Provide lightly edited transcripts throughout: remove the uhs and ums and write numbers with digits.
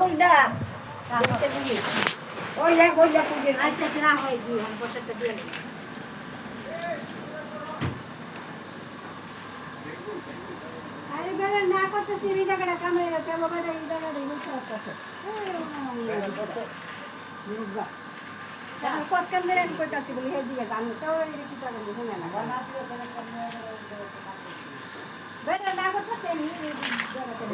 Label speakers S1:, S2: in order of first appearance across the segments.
S1: কোনটা ওই দেখ
S2: আচ্ছা না হয় কি আমি পয়সাটা দিয়ে নেব আরে বেলা না করতেছি এই জায়গাটা কামড়ে কেন বাবা এই জায়গাটা বসে আছে এখন কত কাম ধরে আমি কইতাছি বলি হে দিকে জানো তো এই কি করে বুঝে না বেলা না করতেছি এই জায়গাটা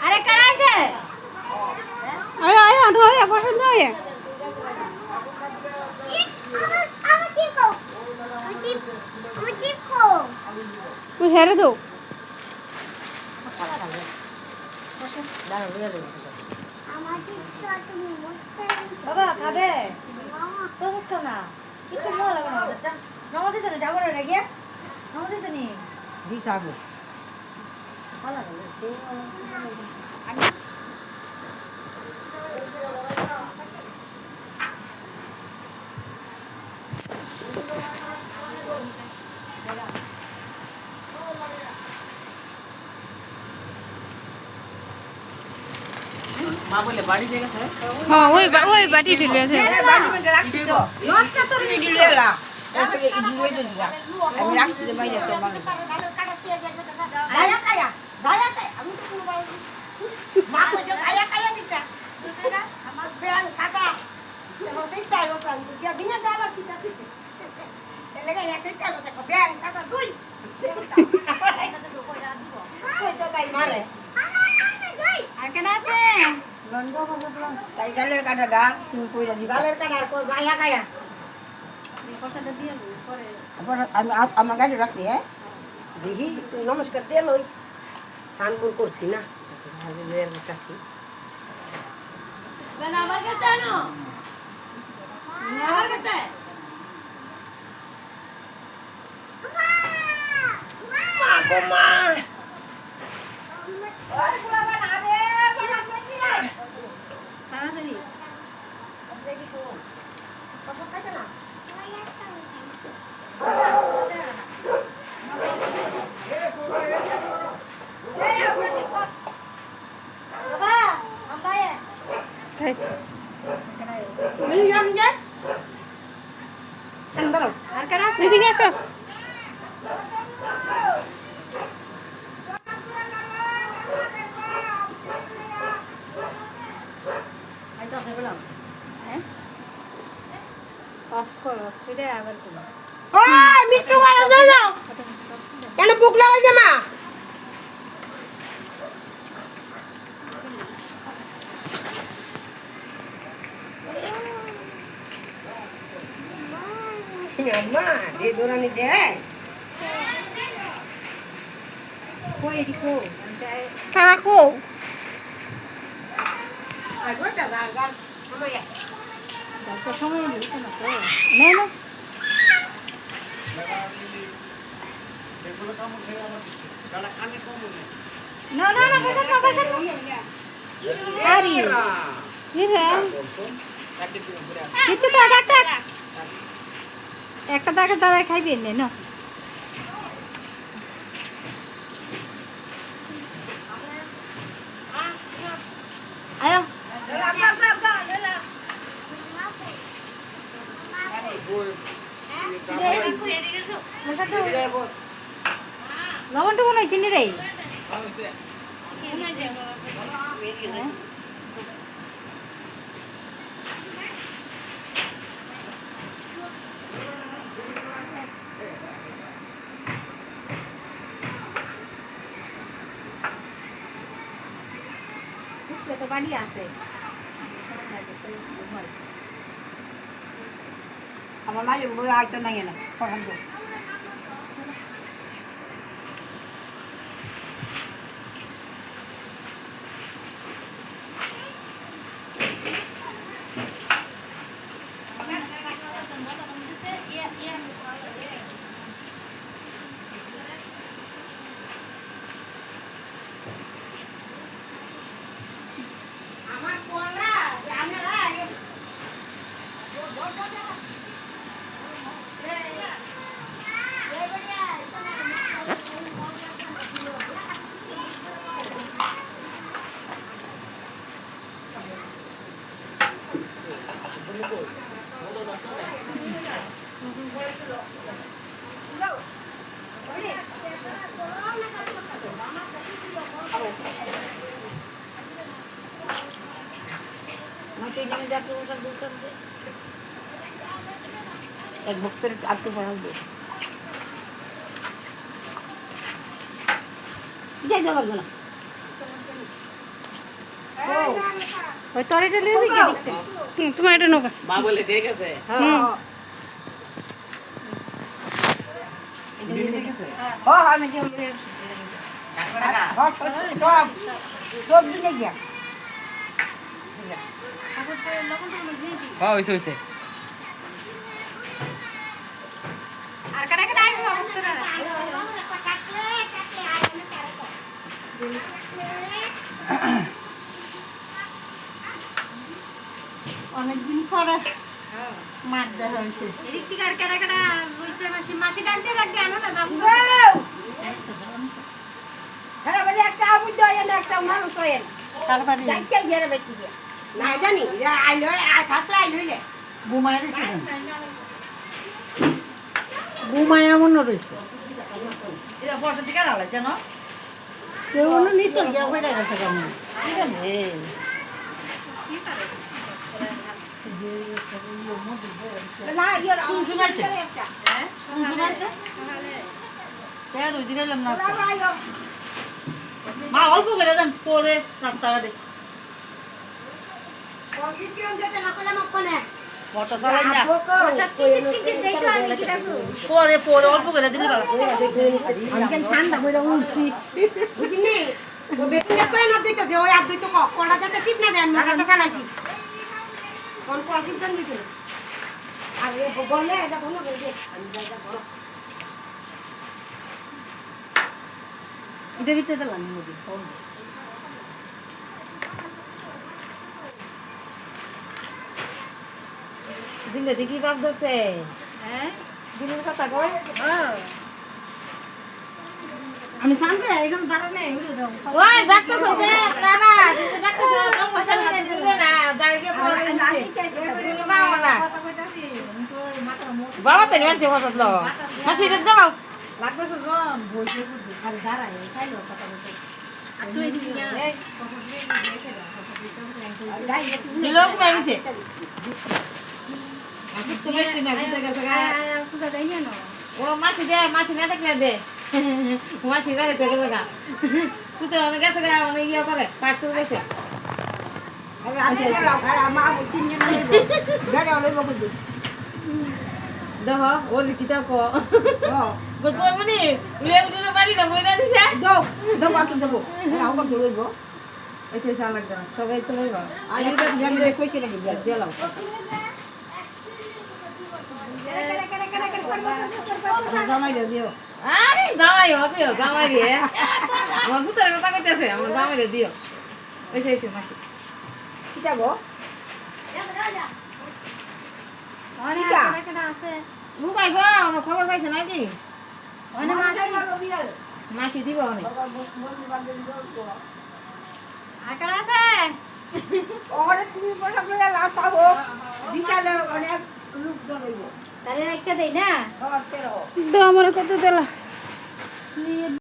S2: अरे कढ़ाई से
S3: आयो आयो ढोए पसंद है तू हेरे दो
S1: বাবা খাবে তরমুজ খাও না কিন্তু ভালো লাগে না ওটা নমতে শুনে ডাবর রে গিয়া নমতে শুনি
S2: दिस आगो
S1: ভালো লাগে
S4: মা বলে বাড়ি দিয়ে গেছে
S3: हाँ वही बाटी ढिले से
S1: বাড়ি মধ্যে রাখছি তো
S2: नमस्कार तो
S1: তুমি দিলেলা একটু ইডুই তো দিলা আমি রাখছি যে বাইরে তো মানে
S2: जाया काया আমি তো পুরো মা কইছে जाया काया দিতা আমার ব্যাং সাদা আমার সেইটা হচ্ছে আমি দিয়া দিনে যাবার কি দিতে এলাকা এসে সেইটা হচ্ছে ব্যাং সাদা দুই কই তো ভাই মারে আর কেন আছে
S1: তাই জালের কাটাটা তুমি কইরা দিতা
S2: জালের কাটার কো जाया काया
S5: পয়সাটা দিয়ে পরে
S1: আবার আমি আমার গাড়ি রাখছি হ্যাঁ
S2: দেখি নমস্কার দিয়ে লই সানপুর করছি না কাছে
S5: না আমার কাছে আনো আমার কাছে
S2: মা গো মা
S5: ওই পুরা বানা রে বানা বেশি রে তাড়াতাড়ি
S2: দেখি তো কত খাইতে না
S1: বাবা আমবায়ে
S3: খাইছে
S2: এই আমি যা চন্দন
S5: আর কারা আছে
S3: এদিকে আসো
S5: আইতো আছে বললাম হ্যাঁ অফ করো ফিরে আবার করো
S2: ওই মিত্র বাড়া যাও কেন বুক লাগাই জামা মা যে দৌড়ানি দেয়
S5: কই দিকো
S3: কারা কো
S2: আর গোটা গান গান সময়
S5: তো সময় নেই কেন তো
S3: নে না
S4: এগুলো কাম খেয়ে আমার গালা কানে কম নেই
S5: না না না বেটা না বেটা আরে
S3: হিরে
S4: একটা দিন ঘুরে আসে
S3: কিছু তো থাক একটা দাগে দাঁড়ায় খাইবেন না
S5: আয়ো লবণটা বানাইছি নি রে তো বাড়ি আছে
S1: আমার মাঝে বই আইতো নাই না পছন্দ এক ভক্তের আটকে পড়া দিয়ে যাই যাওয়ার না
S5: ওই তরিটা লিয়ে দিকে দেখতে
S3: তোমার এটা নৌকা
S4: মা বলে দিয়ে গেছে দেখেছে
S1: আমি সব দিনে গিয়া
S4: হ্যাঁ হইছে হইছে
S5: আর কাটা কাটা আইবো ভক্তরা
S3: অনেকদিন পরে মাঠ দেখা হয়েছে
S5: এদিক থেকে আর কাটা কাটা রইছে মাসি মাসি ডানতে ডাকতে আনো না দাম
S1: হ্যাঁ বলে একটা আবুদ হয় না একটা মানুষ হয় না
S3: তারপরে
S1: যাইতে গিয়ে বেটি গিয়া
S2: নাই জানি আইলো থাকলে আইলো
S3: ঘুমায় রয়েছে ঘুমায় এমন রয়েছে
S1: এটা বসে দিকে না লাগে জানো
S3: কেউ নিত গিয়া হয়ে গেছে কেমন
S1: না ইয়া
S3: কোন সময় আছে?
S1: একটা
S3: তেরো দিন এলাম না মা অল্প করে দেন পরে রাস্তাঘাটে মোটর চালাই না পরে পরে অল্প করে দিলে ভালো
S2: ঠান্ডা হয়ে উঠছি বুঝিনি ও বেতনটা কই না দিতেছে ওই আর দুই তো কড়া যাতে সিপ না দেয় আমি মোটরটা চালাইছি কোন কোন সিপ দেন দিতে আর এ বললে এটা বন্ধ করে দে আমি যাইটা বড়
S5: এটা দিতে দিলাম নদী ফোন
S1: দিলে দেখি বাপ ধরছে
S5: হ্যাঁ
S1: দিনের কথা কয়
S5: আমি সামনে এখন বাড়া নেই উড়ে দাও
S1: ওই ডাক্তার সাথে না না ডাক্তার সাথে পয়সা নিয়ে দিবে না দাঁড়িয়ে পড়ে কোনো মা না
S5: কথা কইতাছি তো মাথা মোট
S1: বাবা তো নিয়ে বসত লো হাসি রে দাও
S5: লাগবে তো জন বইতে করতে আর দাঁড়ায় খাইলো কথা বলতে আর তুই এদিকে গেল
S1: লোক মারিছে আপনি তো দেখতে না দিতে গেছে
S5: পূজা দেয় না
S1: ও মাসি দে মাসি না দেখলে দে মাসি গাড়ি থেকে লাগা তুই তো অনেক গেছে গা অনেক ইয়ে করে পার্সেল গেছে দেহ ওর কিতা ক গো মনি লেব দিনে বাড়ি না বইরা দিছে দাও দাও বাকি দেবো আও কত লইব এসে চাল লাগবে না সবাই তো লইব আর এটা জানলে কইতে লাগবে দিলাম জামাই দিও আরে জামাই হবে জামাই রে আমার পুতার কথা কইতেছে আমার জামাই দিও এসে এসে মাসি কি যাবো
S5: অনেক কাটা কাটা আছে
S1: লুকাই গো আমার খবর পাইছে নাকি
S5: অনেক মাসি
S1: মাসি দিব অনেক
S5: আর কাটা আছে
S1: ওরে তুমি পয়সা লইয়া লাভ পাবো বিকালে অনেক লোক জমাইবো
S5: তাহলে একটা দেই না
S3: আমার কত দিলা